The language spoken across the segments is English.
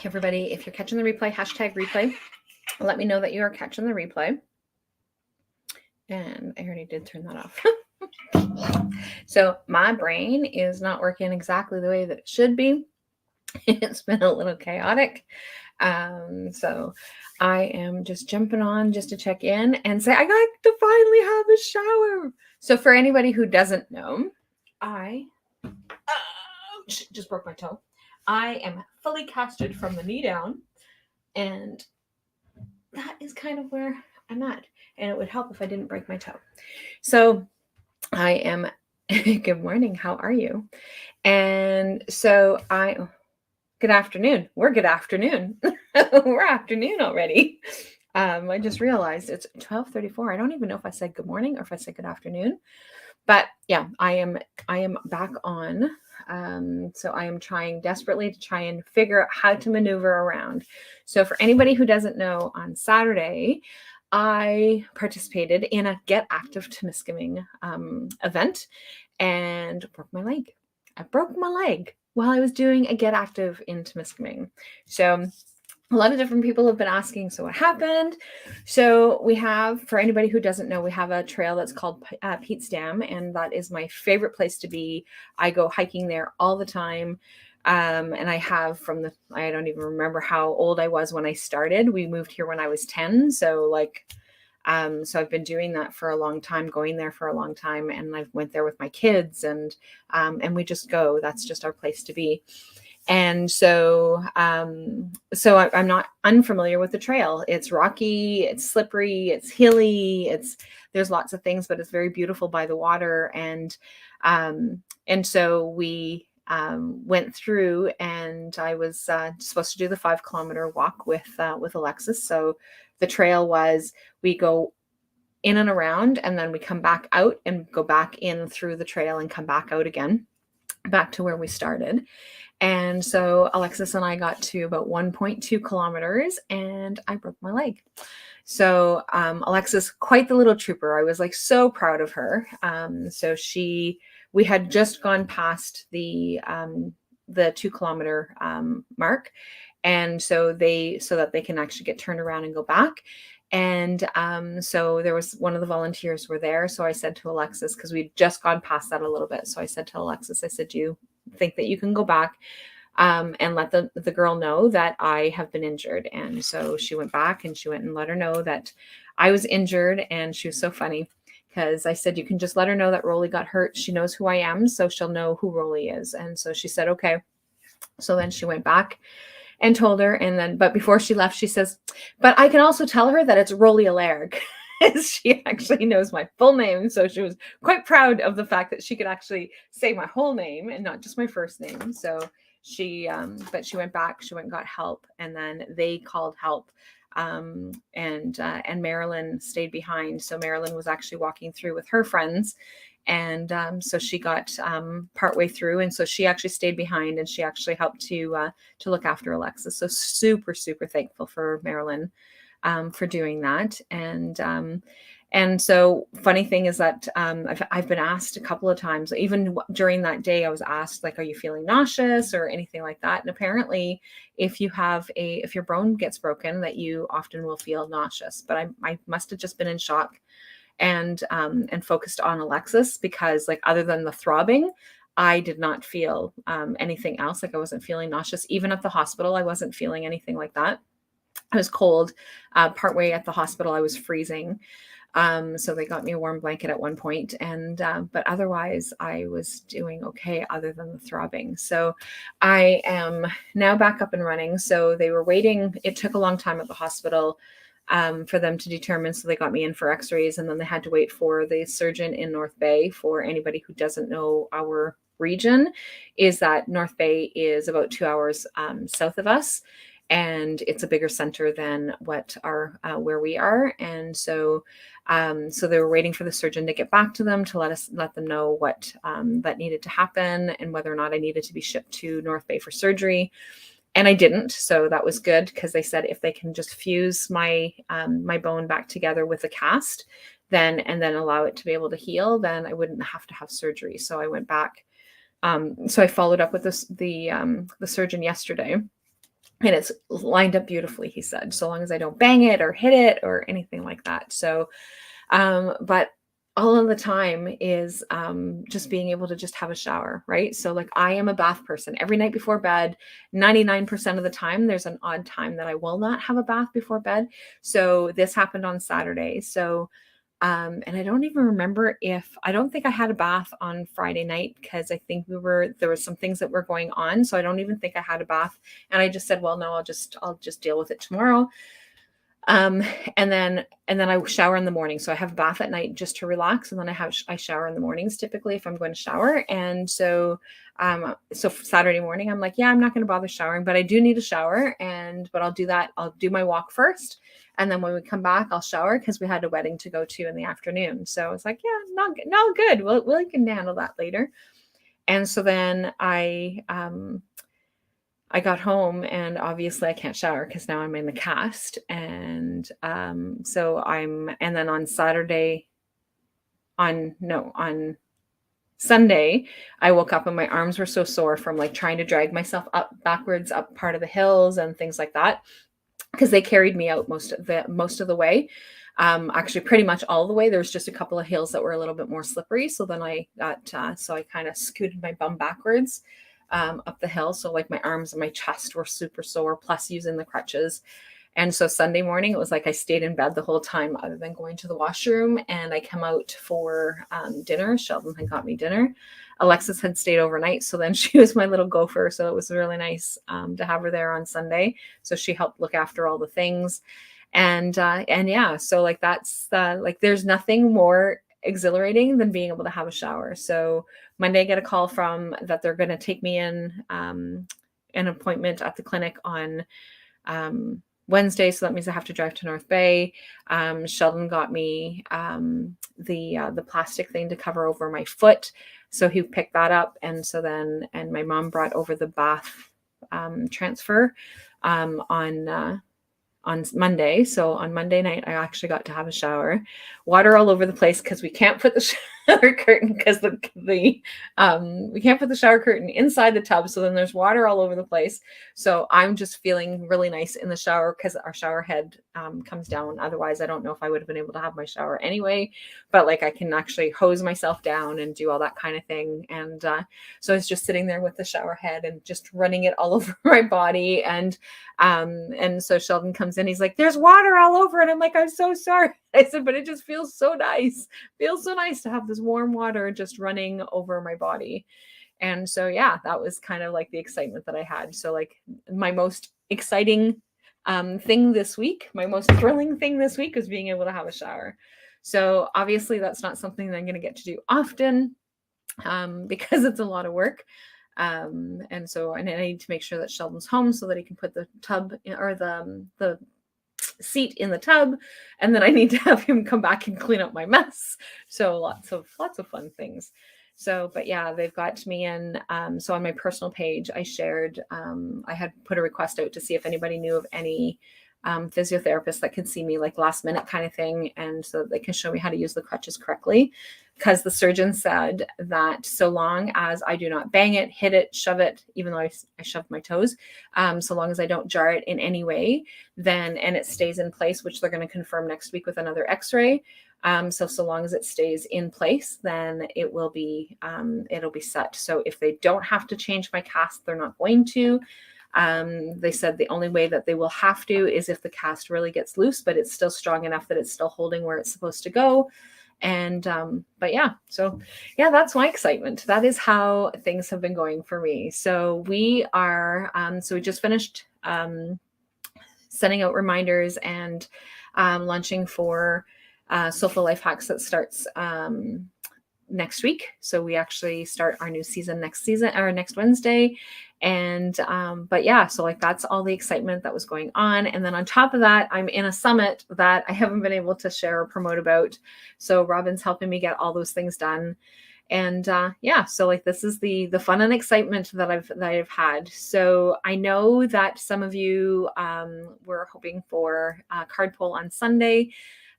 everybody. If you're catching the replay, hashtag replay, let me know that you are catching the replay. And I already did turn that off. So my brain is not working exactly the way that it should be. It's been a little chaotic. So I am just jumping on just to check in and say, I got to finally have a shower. So for anybody who doesn't know, I just broke my toe. I am fully casted from the knee down, and that is kind of where I'm at. And it would help if I didn't break my toe. So I am, good morning, how are you? And so good afternoon. We're good afternoon. We're afternoon already. I just realized it's 12:34. I don't even know if I said good morning or if I said good afternoon. But yeah, I am back on. So I am trying desperately to try and figure out how to maneuver around. So for anybody who doesn't know, on Saturday, I participated in a Get Active Temiskaming event and broke my leg. I broke my leg while I was doing a Get Active in Temiskaming. So a lot of different people have been asking, so what happened? So we have, for anybody who doesn't know, we have a trail that's called Pete's Dam, and that is my favorite place to be. I go hiking there all the time. And I have I don't even remember how old I was when I started. We moved here when I was 10. So so I've been doing that for a long time, going there for a long time. And I've went there with my kids and we just go. That's just our place to be. And so I'm not unfamiliar with the trail. It's rocky, it's slippery, it's hilly, there's lots of things, but it's very beautiful by the water. And so we went through, and I was supposed to do the 5-kilometer walk with Alexis. So the trail was, we go in and around, and then we come back out and go back in through the trail and come back out again, back to where we started. And so Alexis and I got to about 1.2 kilometers and I broke my leg. So Alexis, quite the little trooper. I was like so proud of her. So we had just gone past the 2-kilometer mark. And so that they can actually get turned around and go back. And so there was one of the volunteers were there. So I said to Alexis, because we'd just gone past that a little bit. So I said to Alexis, I said, do you think that you can go back and let the girl know that I have been injured? And so she went back and she went and let her know that I was injured. And she was so funny because I said, you can just let her know that Rolly got hurt. She knows who I am, so she'll know who Rolly is. And so she said, okay. So then she went back and told her, but before she left, she says, but I can also tell her that it's Rolly Alerg. She actually knows my full name. So she was quite proud of the fact that she could actually say my whole name and not just my first name. So but she went back, she went and got help, and then they called help. And Marilyn stayed behind. So Marilyn was actually walking through with her friends. And so she got partway through, and so she actually stayed behind, and she actually helped to look after Alexis. So super, super thankful for Marilyn for doing that. And so funny thing is that I've been asked a couple of times, even during that day, I was asked, like, are you feeling nauseous or anything like that? And apparently, if your bone gets broken, that you often will feel nauseous. But I must have just been in shock and focused on Alexis, because like, other than the throbbing, I did not feel anything else. Like, I wasn't feeling nauseous. Even at the hospital, I wasn't feeling anything like that. I was cold. Partway at the hospital, I was freezing. So they got me a warm blanket at one point, but otherwise I was doing okay, other than the throbbing. So I am now back up and running. So they were waiting. It took a long time at the hospital for them to determine. So they got me in for x-rays, and then they had to wait for the surgeon in North Bay. For anybody who doesn't know our region, is that North Bay is about 2 hours south of us. And it's a bigger center than what where we are. And so they were waiting for the surgeon to get back to them to let them know what that needed to happen, and whether or not I needed to be shipped to North Bay for surgery. And I didn't. So that was good, because they said if they can just fuse my bone back together with a cast, and then allow it to be able to heal, then I wouldn't have to have surgery. So I went back. So I followed up with the surgeon yesterday. and it's lined up beautifully, he said, so long as I don't bang it or hit it or anything like that. So, but all of the time is just being able to just have a shower, right? So like I am a bath person. Every night before bed, 99% of the time, there's an odd time that I will not have a bath before bed. So this happened on Saturday. So and I don't even remember if I don't think I had a bath on Friday night because I think there was some things that were going on. So I don't even think I had a bath. And I just said, well, no, I'll just deal with it tomorrow. Um, and then I shower in the morning. So I have a bath at night just to relax, and then I shower in the mornings typically if I'm going to shower. And so Saturday morning I'm like, yeah, I'm not going to bother showering, but I do need a shower, but I'll do that. I'll do my walk first, and then when we come back, I'll shower because we had a wedding to go to in the afternoon. So it's like, yeah, not good, no good. We can handle that later. And so then I got home and obviously I can't shower because now I'm in the cast. And then on Saturday, on Sunday, I woke up and my arms were so sore from like trying to drag myself backwards up part of the hills and things like that because they carried me out most of the way. Actually, pretty much all the way. There was just a couple of hills that were a little bit more slippery. So then I kind of scooted my bum backwards up the hill. So like my arms and my chest were super sore, plus using the crutches. And so Sunday morning, it was like I stayed in bed the whole time other than going to the washroom. And I come out for dinner. Sheldon had got me dinner. Alexis had stayed overnight. So then she was my little gopher. So it was really nice to have her there on Sunday. So she helped look after all the things. And yeah, so like that's like there's nothing more exhilarating than being able to have a shower. So Monday I get a call from that they're going to take me in an appointment at the clinic on Wednesday. So that means I have to drive to North Bay. Sheldon got me the plastic thing to cover over my foot. So he picked that up. And my mom brought over the bath transfer on Monday. So on Monday night, I actually got to have a shower. Water all over the place because we can't put the shower curtain because we can't put the shower curtain inside the tub. So then there's water all over the place. So I'm just feeling really nice in the shower because our shower head comes down. Otherwise, I don't know if I would have been able to have my shower anyway. But like I can actually hose myself down and do all that kind of thing. And so I was just sitting there with the shower head and just running it all over my body. And so Sheldon comes in, he's like, there's water all over. And I'm like, I'm so sorry. I said, but it just feels so nice. Feels so nice to have this warm water just running over my body. And so, yeah, that was kind of like the excitement that I had. So like my most exciting thing this week, my most thrilling thing this week was being able to have a shower. So obviously that's not something that I'm going to get to do often because it's a lot of work. And I need to make sure that Sheldon's home so that he can put the tub or the seat in the tub, and then I need to have him come back and clean up my mess. So lots of fun things. So, but yeah, they've got me in. So on my personal page, I shared, I had put a request out to see if anybody knew of any physiotherapists that could see me like last minute kind of thing. And so they can show me how to use the crutches correctly. Because the surgeon said that so long as I do not bang it, hit it, shove it, even though I shoved my toes, so long as I don't jar it in any way, and it stays in place, which they're going to confirm next week with another x-ray. So long as it stays in place, then it'll be set. So if they don't have to change my cast, they're not going to. They said the only way that they will have to is if the cast really gets loose, but it's still strong enough that it's still holding where it's supposed to go. And but yeah, so yeah, that's my excitement. That is how things have been going for me. So we just finished sending out reminders and launching for Soulful Life Hacks that starts next week. So we actually start our new season next Wednesday. And but yeah, so like that's all the excitement that was going on. And then on top of that, I'm in a summit that I haven't been able to share or promote about. So Robin's helping me get all those things done. And yeah, so like this is the fun and excitement that I've had. So I know that some of you were hoping for a card pull on Sunday.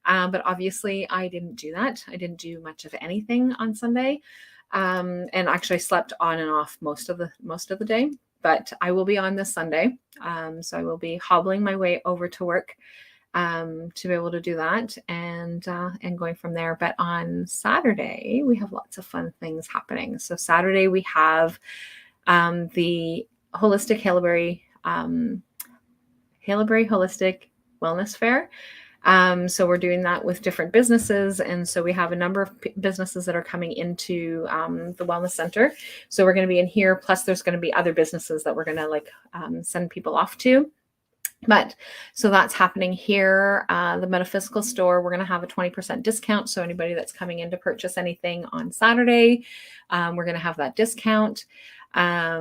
But obviously I didn't do that. I didn't do much of anything on Sunday. And actually slept on and off most of the day. but I will be on this Sunday. So I will be hobbling my way over to work to be able to do that and going from there. But on Saturday, we have lots of fun things happening. So Saturday we have the Holistic Haileybury Holistic Wellness Fair. So we're doing that with different businesses. And so we have a number of businesses that are coming into the wellness center. So we're going to be in here. Plus there's going to be other businesses that we're going to send people off to. But so that's happening here. The Metaphysical store, we're going to have a 20% discount. So anybody that's coming in to purchase anything on Saturday, we're going to have that discount. I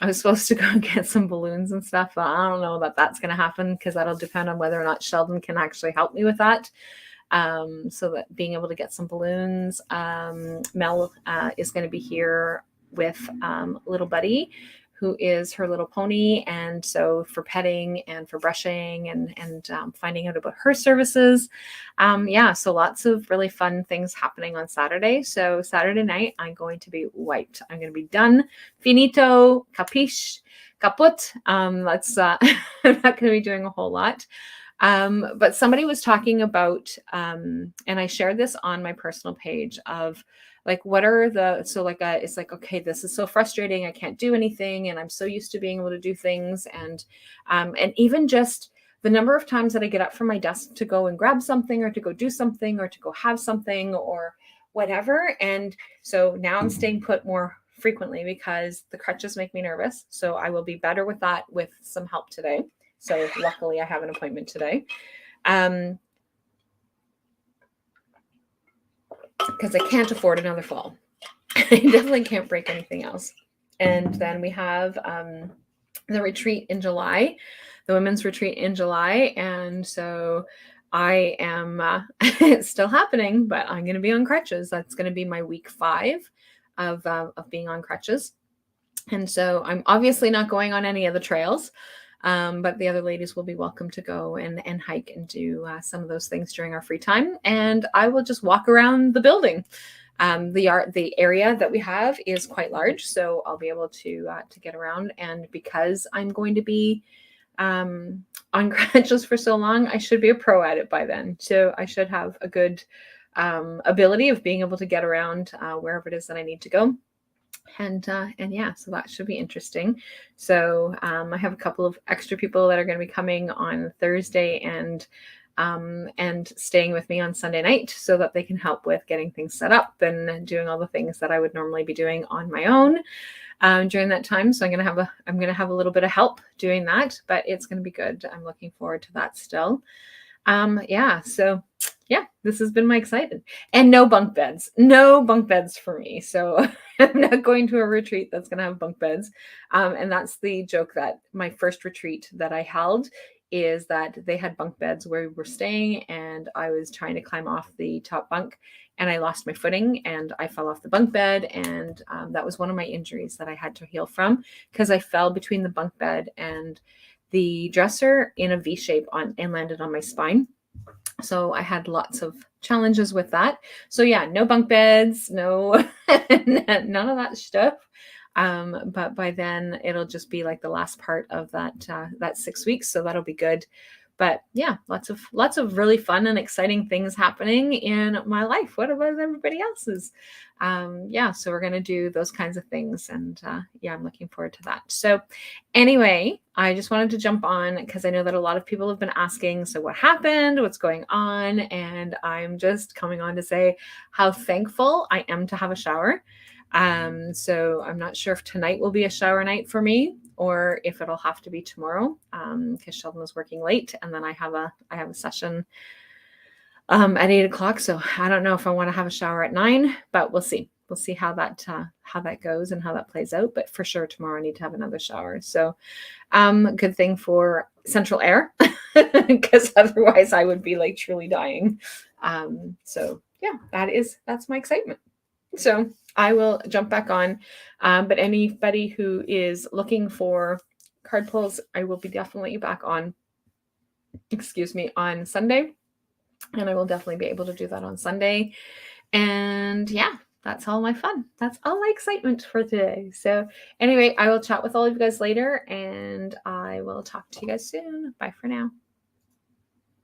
was supposed to go get some balloons and stuff, but I don't know that that's going to happen because that'll depend on whether or not Sheldon can actually help me with that. So that being able to get some balloons, Mel is going to be here with little Buddy, who is her little pony. And so for petting and for brushing and finding out about her services. So lots of really fun things happening on Saturday. So Saturday night, I'm going to be wiped. I'm going to be done. Finito, capiche, caput. That's I'm not going to be doing a whole lot. But somebody was talking about, and I shared this on my personal page of, like, what are the, so like, it's like, okay, this is so frustrating. I can't do anything. And I'm so used to being able to do things. And even just the number of times that I get up from my desk to go and grab something or to go do something or to go have something or whatever. And so now I'm staying put more frequently because the crutches make me nervous. So I will be better with that with some help today. So luckily I have an appointment today. Because I can't afford another fall. I definitely can't break anything else. And then we have the retreat in July, the women's retreat in July. And so I am, it's still happening, but I'm going to be on crutches. That's going to be my week 5 of being on crutches. And so I'm obviously not going on any of the trails. But the other ladies will be welcome to go and hike and do some of those things during our free time. And I will just walk around the building. The area that we have is quite large, so I'll be able to get around. And because I'm going to be on crutches for so long, I should be a pro at it by then. So I should have a good ability of being able to get around wherever it is that I need to go. And yeah, so that should be interesting. So I have a couple of extra people that are going to be coming on Thursday and staying with me on Sunday night so that they can help with getting things set up and doing all the things that I would normally be doing on my own during that time. So I'm going to have a little bit of help doing that, but it's going to be good. I'm looking forward to that still. So yeah, this has been my excitement. And no bunk beds for me. So I'm not going to a retreat that's going to have bunk beds. And that's the joke that my first retreat that I held is that they had bunk beds where we were staying, and I was trying to climb off the top bunk and I lost my footing and I fell off the bunk bed. And that was one of my injuries that I had to heal from, because I fell between the bunk bed and the dresser in a V shape and landed on my spine. So I had lots of challenges with that. So yeah, no bunk beds, no, none of that stuff. But by then it'll just be like the last part of that 6 weeks. So that'll be good. But yeah, lots of really fun and exciting things happening in my life. What about everybody else's? So we're going to do those kinds of things. And I'm looking forward to that. So anyway, I just wanted to jump on because I know that a lot of people have been asking, so what happened? What's going on? And I'm just coming on to say how thankful I am to have a shower. So I'm not sure if tonight will be a shower night for me or if it'll have to be tomorrow, because Sheldon was working late, and then I have a session at 8:00. So I don't know if I want to have a shower at 9, but we'll see. We'll see how that goes and how that plays out. But for sure tomorrow I need to have another shower. So good thing for central air, because otherwise I would be like truly dying. So yeah, that's my excitement. So I will jump back on. But anybody who is looking for card pulls, I will be definitely back on, on Sunday. And I will definitely be able to do that on Sunday. And yeah, that's all my fun. That's all my excitement for today. So anyway, I will chat with all of you guys later, and I will talk to you guys soon. Bye for now.